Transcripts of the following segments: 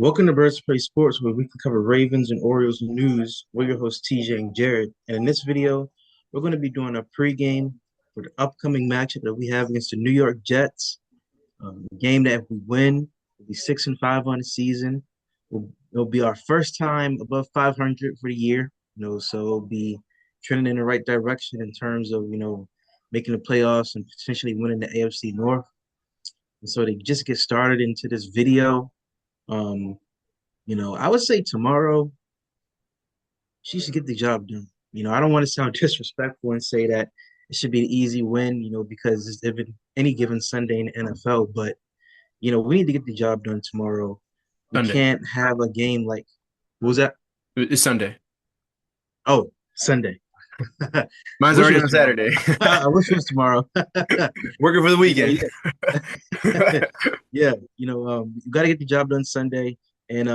Welcome to Birds Play Sports, where we can cover Ravens and Orioles news. We're your hosts, TJ and Jared. And in this video, we're going to be doing a pregame for the upcoming matchup that we have against the New York Jets. A game that if we win, we'll be 6-5 on the season. It'll be our first time above 500 for the year. So it'll be trending in the right direction in terms of making the playoffs and potentially winning the AFC North. And so to just get started into this video. Um, I would say tomorrow she should get the job done. I don't want to sound disrespectful and say that it should be an easy win, because it's even any given Sunday in the NFL. But we need to get the job done tomorrow. We Sunday. can't have a game like what was that? It's Sunday. Oh, Sunday. Mine's Wish it already was on tomorrow. Saturday. I wish it was tomorrow. Working for the weekend. Yeah, yeah. You got to get the job done Sunday, and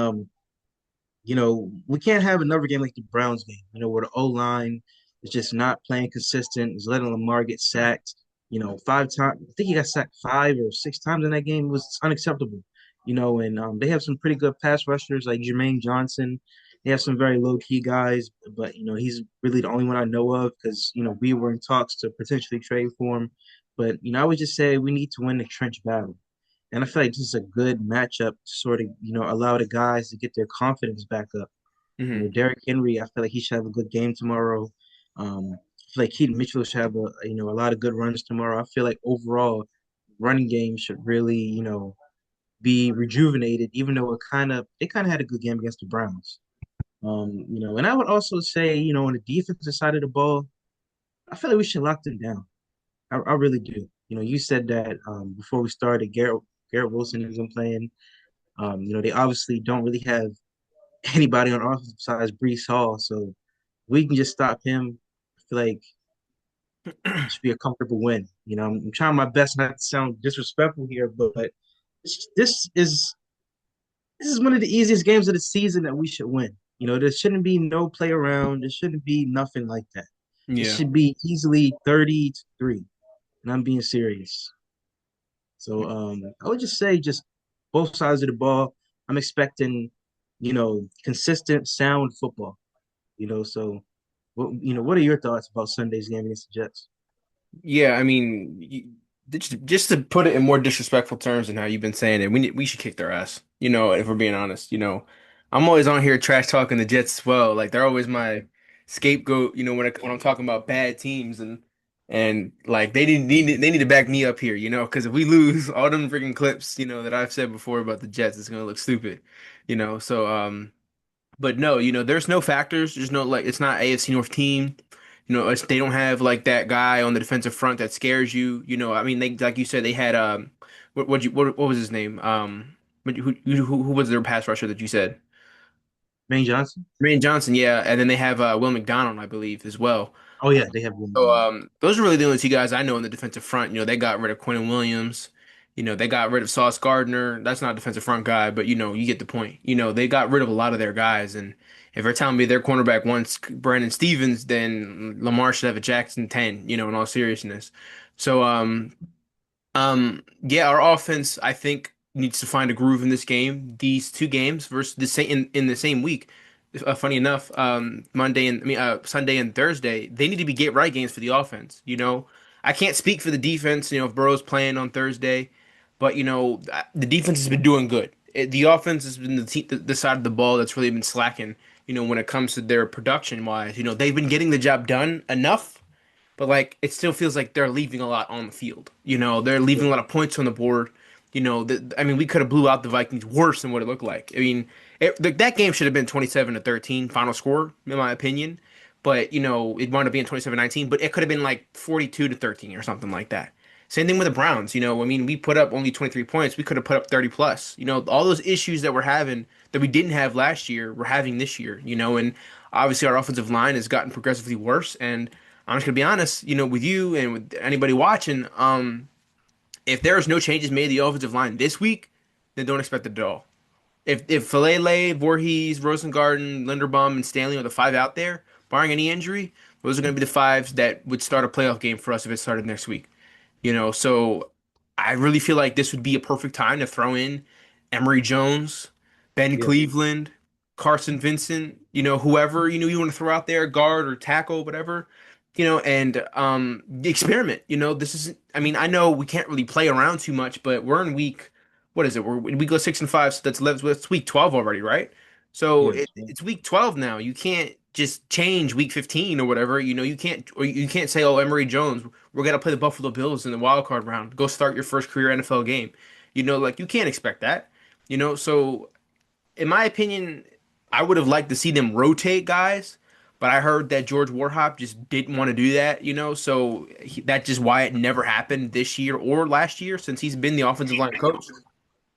we can't have another game like the Browns game, where the O line is just not playing consistent, is letting Lamar get sacked, 5 times. I think he got sacked 5 or 6 times in that game. It was unacceptable, and they have some pretty good pass rushers like Jermaine Johnson. They have some very low key guys, but he's really the only one I know of because we were in talks to potentially trade for him. But I would just say we need to win the trench battle. And I feel like this is a good matchup to sort of, allow the guys to get their confidence back up. hmm Derrick Henry, I feel like he should have a good game tomorrow. I feel like Keaton Mitchell should have a lot of good runs tomorrow. I feel like overall running game should really, be rejuvenated, even though they kind of had a good game against the Browns. And I would also say, on the defensive side of the ball, I feel like we should lock them down. I really do. You said that before we started, Garrett Wilson isn't playing. They obviously don't really have anybody on offense besides Brees Hall, so we can just stop him. I feel like it should be a comfortable win. I'm trying my best not to sound disrespectful here, but this is this is one of the easiest games of the season that we should win. There shouldn't be no play around. There shouldn't be nothing like that. It Yeah. should be easily 30-3, and I'm being serious. So I would just say just both sides of the ball. I'm expecting, consistent, sound football. So what are your thoughts about Sunday's game against the Jets? Yeah, I mean, just to put it in more disrespectful terms than how you've been saying it, we should kick their ass. If we're being honest, I'm always on here trash talking the Jets as well. Like they're always my scapegoat. When I'm talking about bad teams and like they need to back me up here. Because if we lose all them freaking clips, that I've said before about the Jets, it's gonna look stupid. So. But no, there's no factors. There's no like it's not AFC North team. They don't have like that guy on the defensive front that scares you. I mean, they like you said they had what was his name? Who was their pass rusher that you said? Maine Johnson? Ryan Johnson, yeah, and then they have Will McDonald, I believe, as well. Oh yeah, they have one. So those are really the only two guys I know in the defensive front. They got rid of Quentin Williams. They got rid of Sauce Gardner. That's not a defensive front guy, but you get the point. They got rid of a lot of their guys, and if they're telling me their cornerback wants Brandon Stevens, then Lamar should have a Jackson 10. In all seriousness. So yeah, our offense, I think, needs to find a groove in this game. These two games versus the same in the same week. Funny enough, Sunday and Thursday, they need to be get right games for the offense. I can't speak for the defense. If Burrow's playing on Thursday, but the defense has been doing good. The offense has been the side of the ball that's really been slacking. When it comes to their production wise, they've been getting the job done enough, but like it still feels like they're leaving a lot on the field. They're leaving a lot of points on the board. I mean, we could have blew out the Vikings worse than what it looked like. I mean, that game should have been 27-13 final score in my opinion, but it wound up being 27-19. But it could have been like 42-13 or something like that. Same thing with the Browns. I mean, we put up only 23 points. We could have put up 30 plus. All those issues that we're having that we didn't have last year, we're having this year. And obviously our offensive line has gotten progressively worse. And I'm just gonna be honest, with you and with anybody watching, if there's no changes made to the offensive line this week, then don't expect it at all. If Falele, Voorhees, Rosengarten, Linderbaum, and Stanley are the five out there, barring any injury, those are gonna be the fives that would start a playoff game for us if it started next week. So I really feel like this would be a perfect time to throw in Emory Jones, Ben Yeah, Cleveland, Carson Vincent, whoever you want to throw out there, guard or tackle, whatever, and experiment. This is, I mean, I know we can't really play around too much, but we're in week, what is it? We go 6-5, so that's week 12 already, right? So yes. it's week 12 now. You can't just change week 15 or whatever. You can't say, oh, Emory Jones, we're gonna play the Buffalo Bills in the wild card round. Go start your first career NFL game. Like you can't expect that. So in my opinion, I would have liked to see them rotate guys, but I heard that George Warhop just didn't want to do that, so that's just why it never happened this year or last year since he's been the offensive line coach.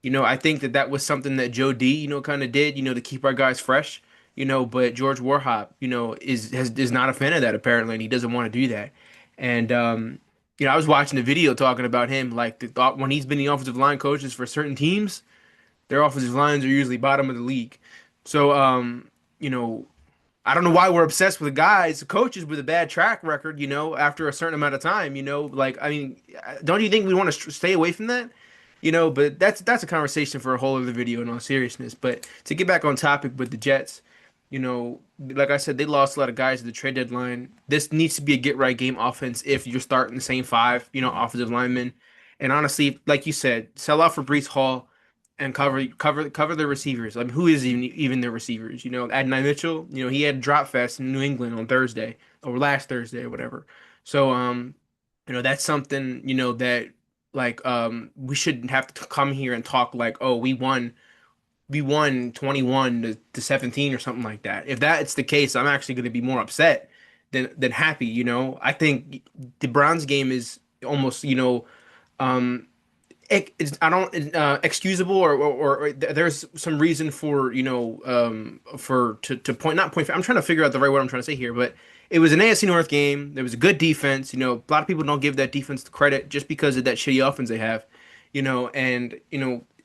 I think that was something that Joe D, kind of did, to keep our guys fresh, but George Warhop, is not a fan of that apparently, and he doesn't want to do that. And I was watching a video talking about him, like the thought when he's been the offensive line coaches for certain teams, their offensive lines are usually bottom of the league. So, you know, I don't know why we're obsessed with guys, coaches with a bad track record, after a certain amount of time, like, I mean, don't you think we want to stay away from that? But that's a conversation for a whole other video in all seriousness. But to get back on topic with the Jets, like I said, they lost a lot of guys at the trade deadline. This needs to be a get right game offense if you're starting the same five, offensive linemen. And honestly, like you said, sell out for Brees Hall and cover the receivers. I mean, who is even the receivers? Adonai Mitchell, he had a drop fest in New England on Thursday or last Thursday or whatever. So that's something, that like we shouldn't have to come here and talk like, oh, we won 21 to 17 or something like that. If that's the case, I'm actually going to be more upset than happy, I think the Browns game is almost, um I don't excusable or there's some reason for for to point not point. I'm trying to figure out the right word I'm trying to say here, but it was an AFC North game. There was a good defense. A lot of people don't give that defense the credit just because of that shitty offense they have. And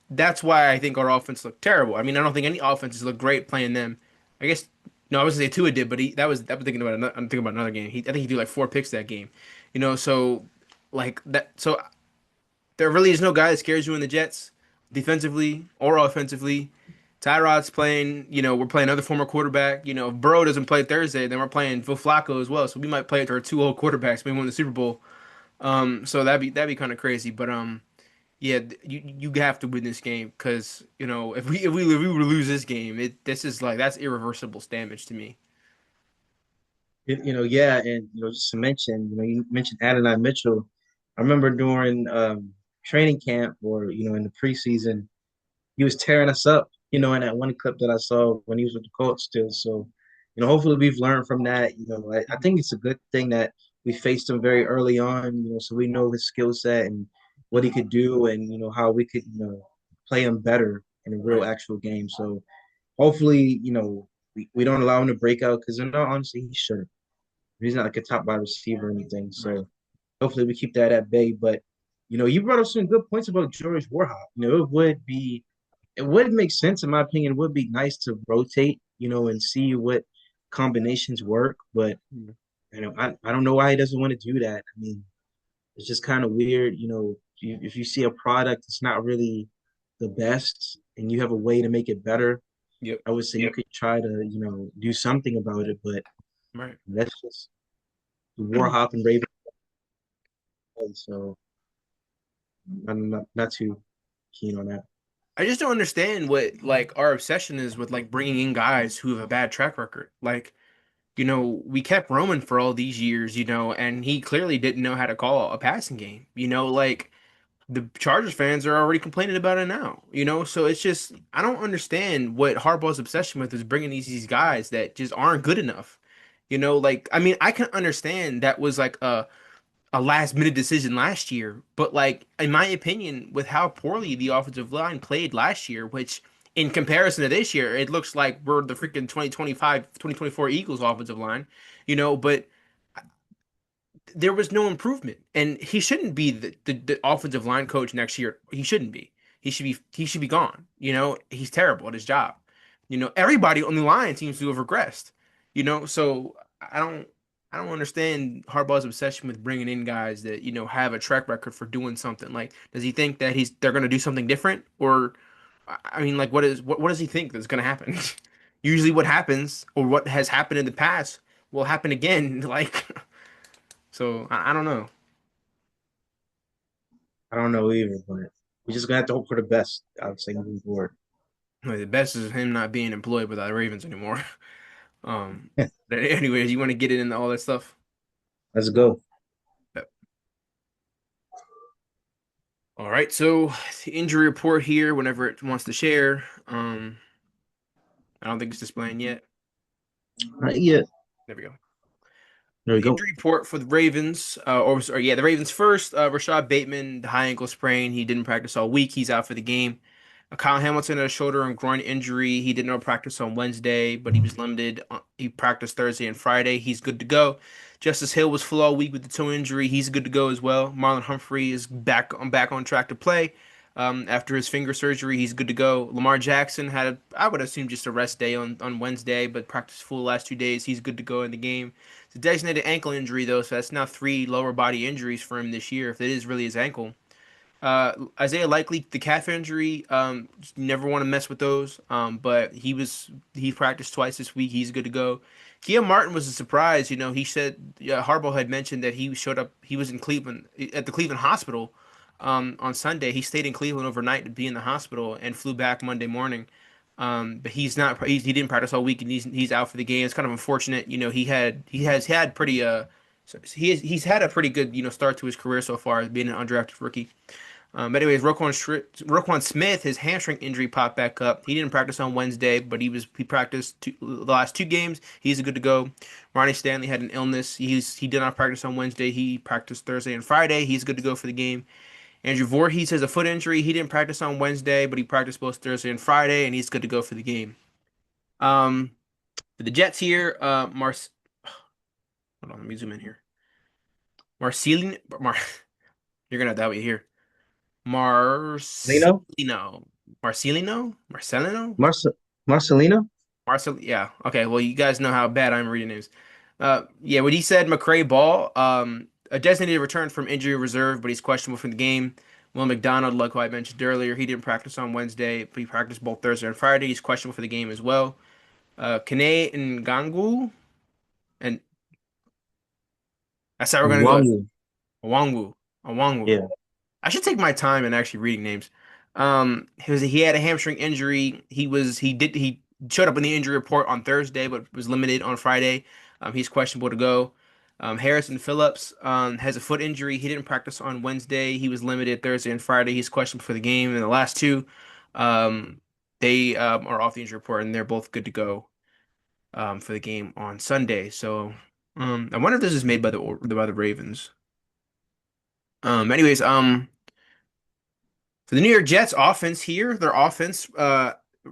that's why I think our offense looked terrible. I mean, I don't think any offenses look great playing them. I guess no, I was gonna say Tua did, but that was thinking about I'm thinking about another game. I think he threw like 4 picks that game. So like that. So there really is no guy that scares you in the Jets, defensively or offensively. Tyrod's playing, we're playing another former quarterback. If Burrow doesn't play Thursday, then we're playing Phil Flacco as well. So we might play with our two old quarterbacks. We won the Super Bowl. So that'd be kind of crazy. But yeah, you have to win this game because if we were to lose this game, this is like that's irreversible damage to me. Yeah, and just to mention, you mentioned Adonai Mitchell. I remember during training camp or in the preseason, he was tearing us up. In that one clip that I saw when he was with the Colts still. So, hopefully we've learned from that. I think it's a good thing that we faced him very early on. So we know his skill set and what he could do, and how we could play him better in a real Right. actual game. So hopefully, we don't allow him to break out because honestly, he shouldn't. He's not like a top wide receiver or anything. Right. So hopefully we keep that at bay. But you brought up some good points about George Warhop. It would make sense in my opinion. It would be nice to rotate, and see what combinations work. But Mm. I don't know why he doesn't want to do that. I mean, it's just kind of weird. If you see a product that's not really the best and you have a way to make it better, Yep. I would say you could try to, do something about it. But Right. that's just the Warhop and Raven. So I'm not too keen on that. I just don't understand what like our obsession is with like bringing in guys who have a bad track record. Like, we kept Roman for all these years, and he clearly didn't know how to call a passing game. Like the Chargers fans are already complaining about it now. So it's just I don't understand what Harbaugh's obsession with is bringing these guys that just aren't good enough. Like I mean, I can understand that was like a last minute decision last year. But like in my opinion, with how poorly the offensive line played last year, which in comparison to this year, it looks like we're the freaking 2025, 2024 Eagles offensive line, but there was no improvement. And he shouldn't be the offensive line coach next year. He shouldn't be. He should be gone. He's terrible at his job. Everybody on the line seems to have regressed. So I don't understand Harbaugh's obsession with bringing in guys that have a track record for doing something. Like, does he think that they're going to do something different, or I mean, like, what does he think that's gonna happen? Usually, what happens or what has happened in the past will happen again. Like, so I don't know. I don't know either, but we're just gonna have to hope for the best. I would say moving forward. Like, the best is him not being employed by the Ravens anymore. But anyways, you want to get into all that stuff? Let's go. Yep. All right. So the injury report here, whenever it wants to share. I don't think it's displaying yet. Not yet. There we go. There we The go. injury report for the Ravens, or yeah, the Ravens first. Rashad Bateman, the high ankle sprain. He didn't practice all week. He's out for the game. Kyle Hamilton had a shoulder and groin injury. He did not practice on Wednesday, but he was limited. He practiced Thursday and Friday. He's good to go. Justice Hill was full all week with the toe injury. He's good to go as well. Marlon Humphrey is back on track to play. After his finger surgery, he's good to go. Lamar Jackson had, I would assume, just a rest day on Wednesday, but practiced full the last 2 days. He's good to go in the game. It's a designated ankle injury, though, so that's now three lower body injuries for him this year, if it is really his ankle. Isaiah Likely, the calf injury, you never want to mess with those. But he practiced twice this week. He's good to go. Kia Martin was a surprise. You know, he said Harbaugh had mentioned that he showed up. He was in Cleveland at the Cleveland hospital on Sunday. He stayed in Cleveland overnight to be in the hospital and flew back Monday morning. But he's not. He didn't practice all week and he's out for the game. It's kind of unfortunate. You know, he has had pretty he's had a pretty good start to his career so far as being an undrafted rookie. But anyways, Roquan Smith, his hamstring injury popped back up. He didn't practice on Wednesday, but he practiced the last two games. He's good to go. Ronnie Stanley had an illness. He did not practice on Wednesday. He practiced Thursday and Friday. He's good to go for the game. Andrew Voorhees has a foot injury. He didn't practice on Wednesday, but he practiced both Thursday and Friday, and he's good to go for the game. Um, for the Jets here, hold on, let me zoom in here. Marcelin, Mar, you're gonna have that way here. Lino? Marcelino. Marcelino? Marcelino? Marce Marcelino? Marcel, yeah. Okay, well, you guys know how bad I'm reading names. Yeah, what he said, McCray Ball, a designated return from injury reserve, but he's questionable from the game. Will McDonald, like I mentioned earlier, he didn't practice on Wednesday, but he practiced both Thursday and Friday. He's questionable for the game as well. Kane Ngangu, and that's how we're gonna go. Wangu. Owangu. Owangu. Yeah. I should take my time in actually reading names. He had a hamstring injury. He showed up in the injury report on Thursday, but was limited on Friday. He's questionable to go. Harrison Phillips has a foot injury. He didn't practice on Wednesday. He was limited Thursday and Friday. He's questionable for the game. And the last two, um, they are off the injury report, and they're both good to go for the game on Sunday. So I wonder if this is made by the Ravens. Anyways, for the New York Jets offense here, their offense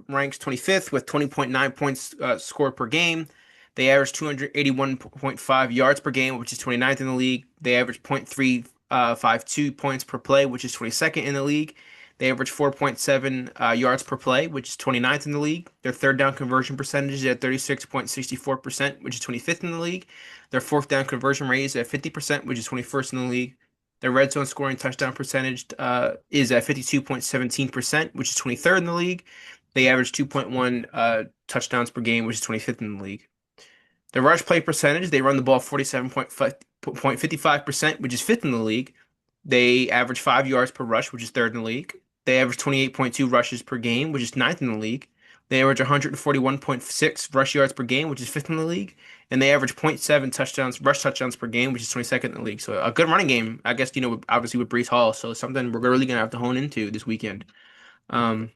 ranks 25th with 20.9 points scored per game. They average 281.5 yards per game, which is 29th in the league. They average 0.352 points per play, which is 22nd in the league. They average 4.7 yards per play, which is 29th in the league. Their third down conversion percentage is at 36.64%, which is 25th in the league. Their fourth down conversion rate is at 50%, which is 21st in the league. Their red zone scoring touchdown percentage is at 52.17%, which is 23rd in the league. They average 2.1 touchdowns per game, which is 25th in the league. Their rush play percentage, they run the ball 47.55%, which is fifth in the league. They average 5 yards per rush, which is third in the league. They average 28.2 rushes per game, which is ninth in the league. They average 141.6 rush yards per game, which is fifth in the league. And they average zero point 0.7 rush touchdowns per game, which is 22nd in the league. So a good running game, I guess, obviously with Brees Hall. So something we're really going to have to hone into this weekend. Um,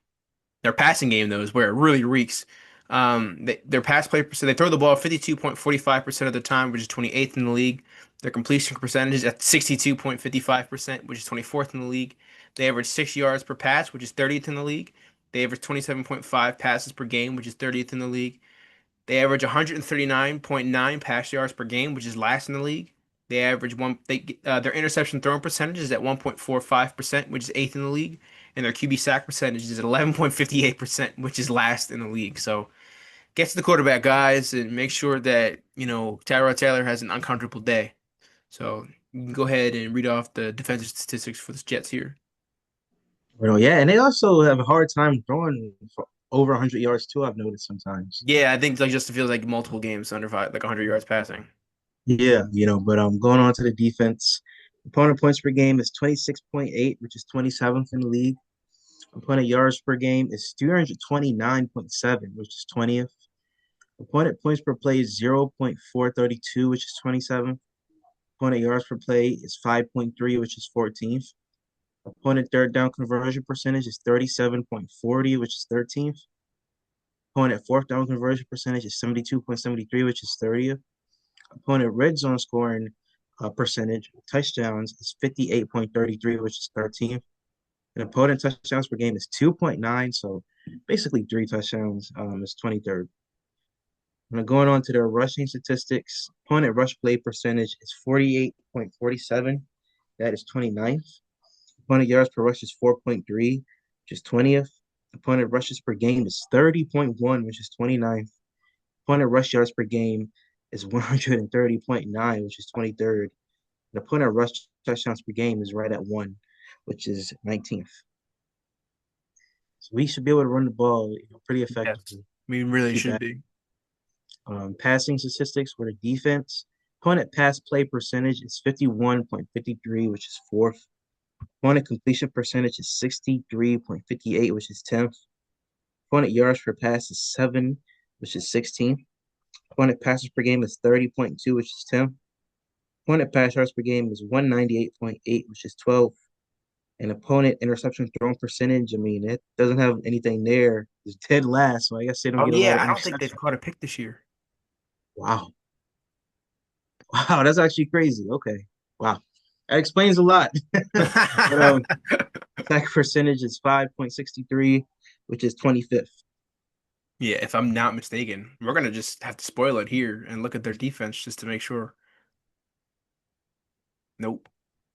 their passing game, though, is where it really reeks. Their pass play, so they throw the ball 52.45% of the time, which is 28th in the league. Their completion percentage is at 62.55%, which is 24th in the league. They average 6 yards per pass, which is 30th in the league. They average 27.5 passes per game, which is 30th in the league. They average 139.9 pass yards per game, which is last in the league. They average their interception throwing percentage is at 1.45%, which is eighth in the league, and their QB sack percentage is at 11.58%, which is last in the league. So get to the quarterback, guys, and make sure that Tyrod Taylor has an uncomfortable day. So you can go ahead and read off the defensive statistics for the Jets here. Well, yeah, and they also have a hard time throwing for over 100 yards too. I've noticed sometimes. Yeah, I think like just feels like multiple games under five, like 100 yards passing. Yeah, but going on to the defense, opponent points per game is 26.8, which is 27th in the league. Opponent yards per game is 329.7, which is 20th. Opponent points per play is 0.432, which is 27th. Opponent yards per play is 5.3, which is 14th. Opponent third down conversion percentage is 37.40, which is 13th. Opponent fourth down conversion percentage is 72.73, which is 30th. Opponent red zone scoring percentage, touchdowns, is 58.33, which is 13th. And opponent touchdowns per game is 2.9, so basically three touchdowns is 23rd. Now going on to their rushing statistics, opponent rush play percentage is 48.47. That is 29th. Opponent yards per rush is 4.3, which is 20th. Opponent rushes per game is 30.1, which is 29th. Opponent rush yards per game is 130.9, which is 23rd. The opponent rush touchdowns per game is right at one, which is 19th. So we should be able to run the ball, pretty Yes, effectively. we really Keep should that. be. Passing statistics for the defense. Opponent pass play percentage is 51.53, which is fourth. Opponent completion percentage is 63.58, which is 10th. Opponent yards per pass is 7, which is 16th. Opponent passes per game is 30.2, which is 10th. Opponent pass yards per game is 198.8, which is 12th. And opponent interception thrown percentage, I mean, it doesn't have anything there. It's dead last, so I guess they don't Oh get a lot yeah, of I don't think they've interceptions. caught a pick this year. Wow. Wow, that's actually crazy. Okay. Wow. That explains a lot. But sack percentage is 5.63, which is 25th. Yeah, if I'm not mistaken, we're gonna just have to spoil it here and look at their defense just to make sure. Nope,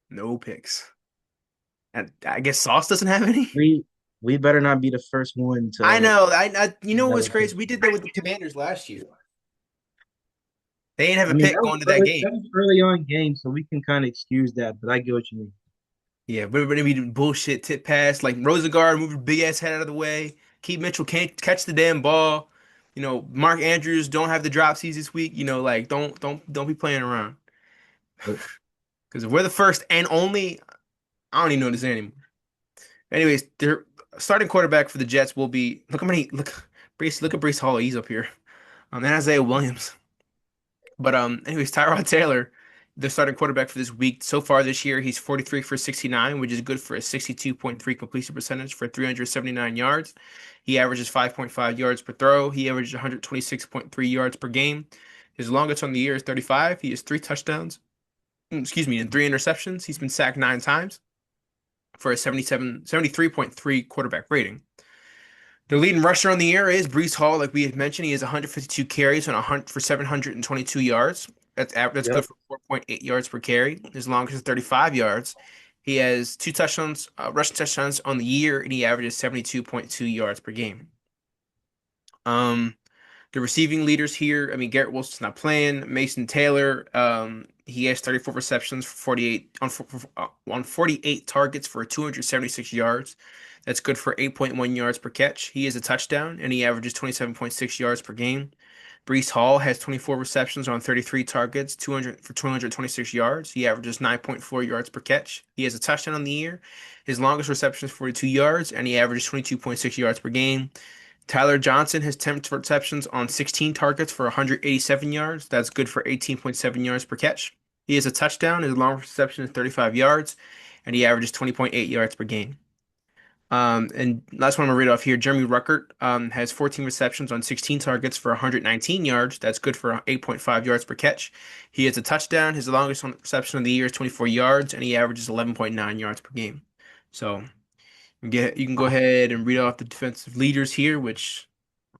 no picks. And I guess Sauce doesn't have any. We better not be the first one I to know. You know what's never pick. crazy? We did that with the Commanders last year. They didn't have I a mean, pick going to that game. that was early on game, so we can kind of excuse that, but I get what you mean. Yeah, but everybody be doing bullshit tip pass like Rosengard move your big ass head out of the way. Keith Mitchell can't catch the damn ball. Mark Andrews don't have the dropsies this week. Like don't be playing around. Nope. Because if we're the first and only, I don't even know this anymore. Anyways, their starting quarterback for the Jets will be look how many look at Brees Hall. He's up here. And Isaiah Williams. But anyways, Tyrod Taylor, the starting quarterback for this week. So far this year, he's 43 for 69, which is good for a 62.3 completion percentage for 379 yards. He averages 5.5 yards per throw. He averages 126.3 yards per game. His longest on the year is 35. He has three touchdowns, excuse me, and three interceptions. He's been sacked 9 times for a 73.3 quarterback rating. The leading rusher on the year is Brees Hall, like we had mentioned. He has 152 carries on 100 for 722 yards. That's good Yep. for 4.8 yards per carry. His longest is 35 yards. He has two touchdowns, rushing touchdowns on the year, and he averages 72.2 yards per game. Um, the receiving leaders here, I mean, Garrett Wilson's not playing. Mason Taylor, he has 34 receptions for 48 on 48 targets for 276 yards. That's good for 8.1 yards per catch. He is a touchdown, and he averages 27.6 yards per game. Brees Hall has 24 receptions on 33 targets, 200 for 226 yards. He averages 9.4 yards per catch. He has a touchdown on the year. His longest reception is 42 yards, and he averages 22.6 yards per game. Tyler Johnson has 10 receptions on 16 targets for 187 yards. That's good for 18.7 yards per catch. He has a touchdown. His long reception is 35 yards, and he averages 20.8 yards per game. And last one I'm gonna read off here. Jeremy Ruckert has 14 receptions on 16 targets for 119 yards. That's good for 8.5 yards per catch. He has a touchdown. His longest reception of the year is 24 yards, and he averages 11.9 yards per game. So you can go Wow. ahead and read off the defensive leaders here, which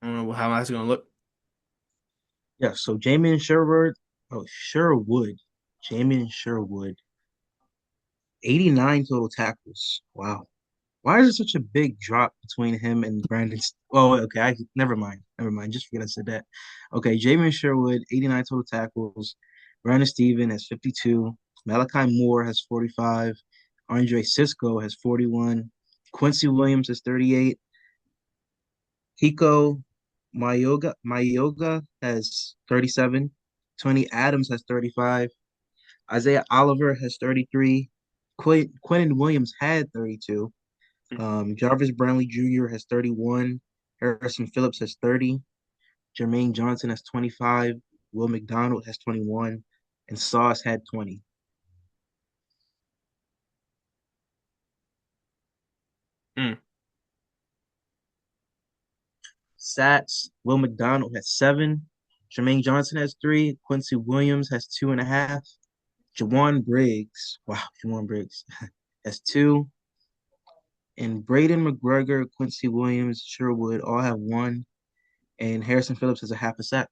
I don't know how that's going to look. Yeah, so Sherwood, Jamin Sherwood, 89 total tackles. Wow. Why is there such a big drop between him and Brandon? Oh, okay. Never mind. Never mind. Just forget I said that. Okay, Jamin Sherwood, 89 total tackles. Brandon Steven has 52. Malachi Moore has 45. Andre Cisco has 41. Quincy Williams has 38. Hiko Mayoga has 37. Tony Adams has 35. Isaiah Oliver has 33. Quentin Williams had 32. Jarvis Brownlee Jr. has 31. Harrison Phillips has 30. Jermaine Johnson has 25. Will McDonald has 21. And Sauce had 20. Mm. Sats, Will McDonald has 7. Jermaine Johnson has 3. Quincy Williams has 2.5. Jawan Briggs, wow, Jawan Briggs has 2. And Braden McGregor, Quincy Williams, Sherwood all have 1. And Harrison Phillips has a half a sack.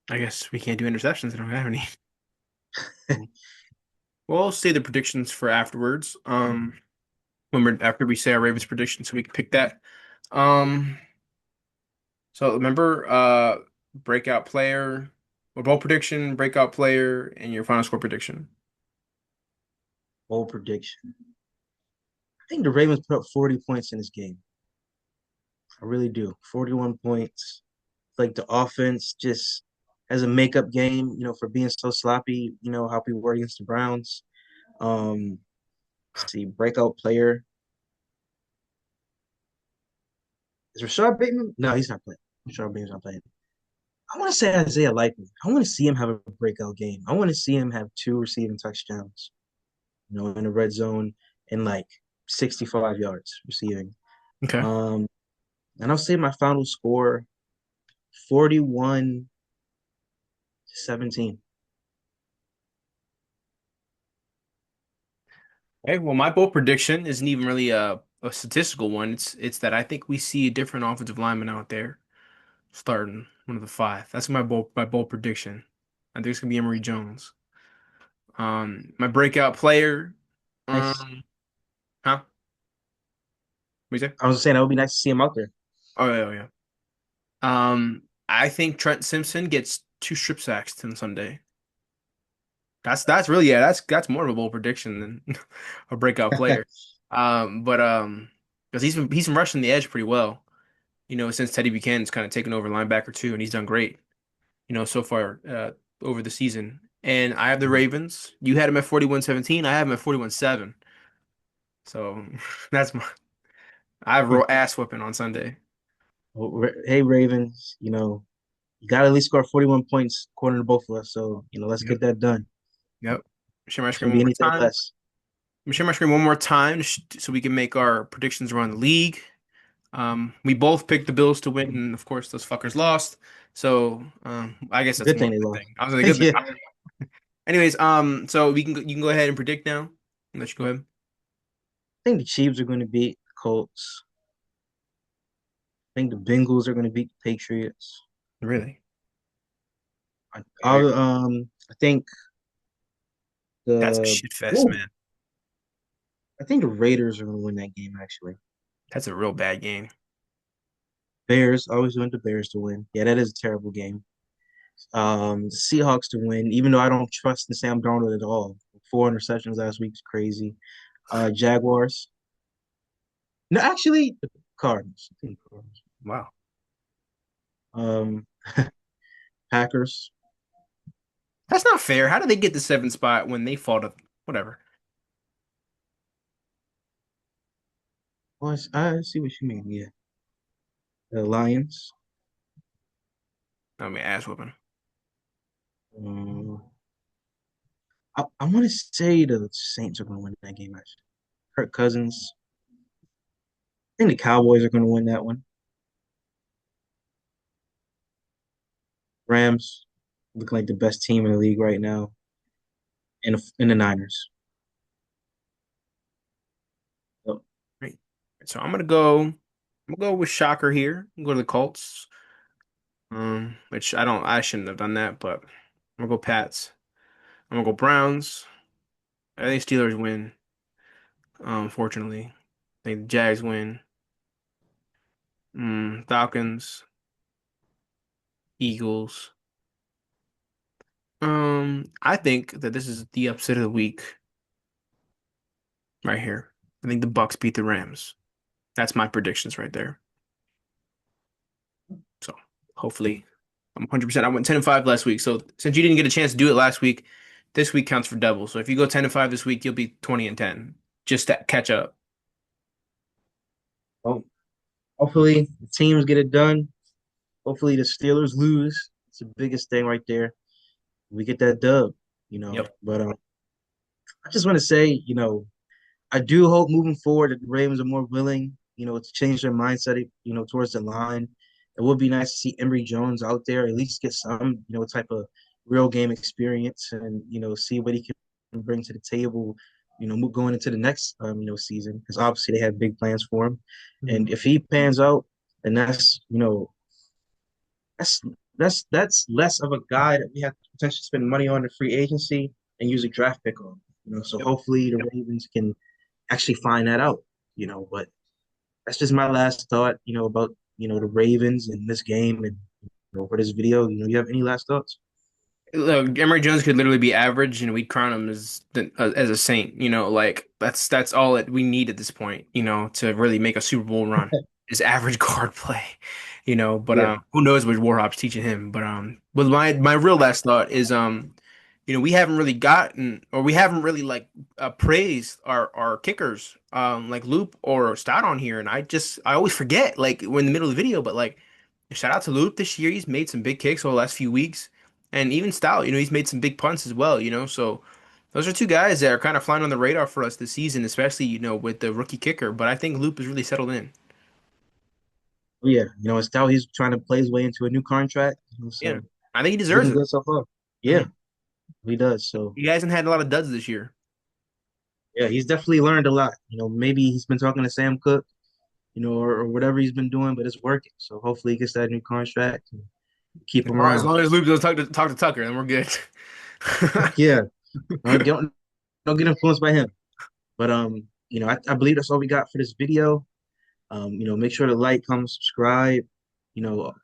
I guess we can't do interceptions. I don't have any. Well, I'll say the predictions for afterwards. When we're after we say our Ravens predictions, so we can pick that. Um, so remember, breakout player, or ball prediction, breakout player, and your final score prediction. Bold prediction. I think the Ravens put up 40 points in this game. I really do. 41 points. Like the offense just has a makeup game, for being so sloppy, how we were against the Browns. Um, let's see, breakout player. Is Rashad Bateman? No, he's not playing. Rashad Bateman's not playing. I want to say Isaiah Likely. I want to see him have a breakout game. I want to see him have 2 receiving touchdowns, in the red zone and like 65 yards receiving. Okay. Um, and I'll say my final score 41-17. Okay. Well, my bold prediction isn't even really a statistical one. It's that I think we see a different offensive lineman out there starting one of the five. That's my bold prediction. I think it's gonna be Emory Jones. My breakout player. Nice. Um, huh? What you say? I was saying that would be nice to see him out there. Oh yeah, oh, yeah. I think Trent Simpson gets 2 strip sacks on Sunday. That's really yeah, that's more of a bold prediction than a breakout player. But because he's been rushing the edge pretty well, since Teddy Buchanan's kind of taken over linebacker too, and he's done great, so far over the season. And I have the Ravens. You had him at 41-17. I have him at 41-7. So that's my I have real ass whipping on Sunday. Hey Ravens, you got to at least score 41 points according to both of us. So, let's Yep. get that done. Yep. Share my screen Shouldn't one be more anything time. less. Let me share my screen one more time so we can make our predictions around the league. We both picked the Bills to win, and of course, those fuckers lost. So, I guess that's Good more thing of they a good lost. thing. I was like, a good Yeah. thing. Anyways, so you can go ahead and predict now. I'll let you go ahead. I think the Chiefs are going to beat the Colts. I think the Bengals are going to beat the Patriots. Really? I think That's a the shit fest, ooh, man. I think the Raiders are going to win that game. Actually, That's a real bad game. Bears, I always want the Bears to win. Yeah, that is a terrible game. The Seahawks to win, even though I don't trust in Sam Darnold at all. 4 interceptions last week is crazy. Jaguars. No, actually, the Cardinals. I think the Cardinals. Wow. Um, Packers. That's not fair. How did they get the 7th spot when they fought to whatever? Well, I see what you mean. Yeah, the Lions. I mean, ass whooping. Um, I want to say the Saints are going to win that game. Actually, Kirk Cousins. I think the Cowboys are going to win that one. Rams look like the best team in the league right now, and the Niners. So, Great. So I'm gonna go with shocker here. I'm gonna go to the Colts. Which I shouldn't have done that, but I'm gonna go Pats. I'm gonna go Browns. I think Steelers win. Fortunately, I think the Jags win. Falcons, Eagles. I think that this is the upset of the week. right here. I think the Bucks beat the Rams. That's my predictions right there. So hopefully I'm 100%. I went 10-5 last week. So since you didn't get a chance to do it last week, this week counts for double. So if you go 10-5 this week, you'll be 20-10 just to catch up. Well, hopefully the teams get it done. Hopefully the Steelers lose. It's the biggest thing right there. We get that dub, you know. Yep. But I just want to say, I do hope moving forward that the Ravens are more willing, to change their mindset, towards the line. It would be nice to see Emory Jones out there, at least get some, type of real game experience and, see what he can bring to the table, going into the next, season, because obviously they have big plans for him. Mhm. And if he pans out, then that's that's less of a guy that we have to potentially spend money on in free agency and use a draft pick on. So Yep. hopefully the Ravens can actually find that out. But that's just my last thought. About the Ravens and this game and for this video. You have any last thoughts? Look, Emory Jones could literally be average, and we'd crown him as a saint. Like that's all that we need at this point. To really make a Super Bowl run is average guard play. But Yeah, who knows what Warhop's teaching him? But my real last thought is we haven't really gotten or we haven't really like praised our kickers like Loop or Stout on here, and I always forget like we're in the middle of the video, but like shout out to Loop this year. He's made some big kicks over the last few weeks. And even Stout, he's made some big punts as well. So those are two guys that are kind of flying on the radar for us this season, especially, with the rookie kicker. But I think Loop has really settled in. yeah. It's how he's trying to play his way into a new contract. Yeah. So I think he it's deserves looking it. good so far. Yeah, Mhm. he does. So He hasn't had a lot of duds this year. yeah, he's definitely learned a lot. Maybe he's been talking to Sam Cook, or whatever he's been doing, but it's working. So hopefully he gets that new contract and keep him As around. long as Loop doesn't talk to Tucker, then we're good. Yeah, don't get influenced by him. But I believe that's all we got for this video. Make sure to like, comment, subscribe.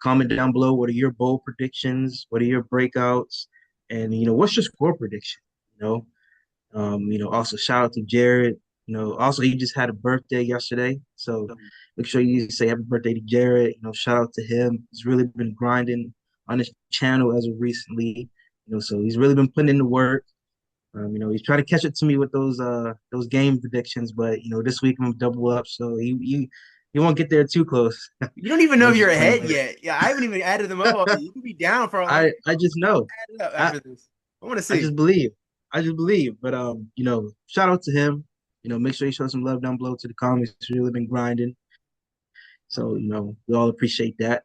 Comment down below what are your bold predictions, what are your breakouts, and what's your score prediction. You know, also shout out to Jared. Also he just had a birthday yesterday, so make sure you say happy birthday to Jared. Shout out to him. He's really been grinding on his channel as of recently. So he's really been putting in the work. He's trying to catch it to me with those game predictions, but this week I'm gonna double up, so he won't get there too close. You don't even know if Just you're playing. ahead yet. Yeah, I haven't even added them up. You could be down for like I just know. add it up I after this. I want to I see. just believe. I just believe. But shout out to him. Make sure you show some love down below to the comments. He's really been grinding. So, we all appreciate that.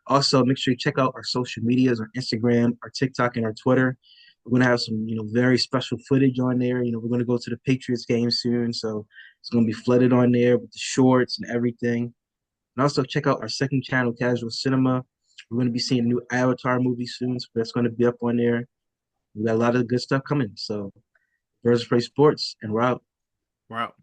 Also, make sure you check out our social medias, our Instagram, our TikTok, and our Twitter. We're gonna have some, very special footage on there. We're gonna go to the Patriots game soon, so it's gonna be flooded on there with the shorts and everything. And also check out our second channel, Casual Cinema. We're gonna be seeing a new Avatar movie soon, so that's gonna be up on there. We got a lot of good stuff coming. So, Birds Play Sports, and we're out. We're out.